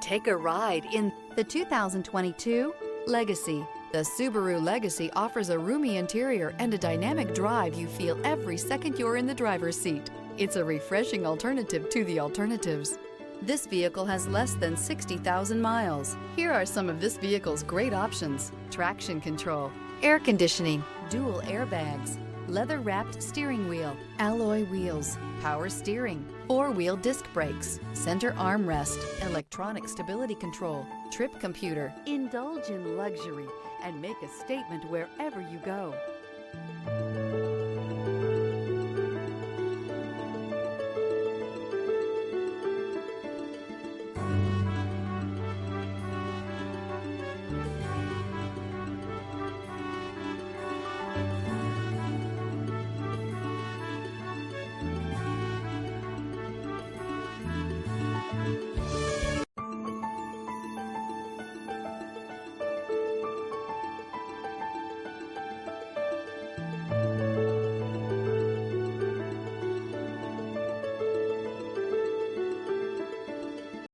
Take a ride in the 2022 Legacy. The Subaru Legacy offers a roomy interior and a dynamic drive you feel every second you're in the driver's seat. It's a refreshing alternative to the alternatives. This vehicle has less than 60,000 miles. Here are some of this vehicle's great options: traction control, air conditioning, dual airbags, leather-wrapped steering wheel, alloy wheels, power steering, four-wheel disc brakes, center armrest, electronic stability control, trip computer. Indulge in luxury and make a statement wherever you go.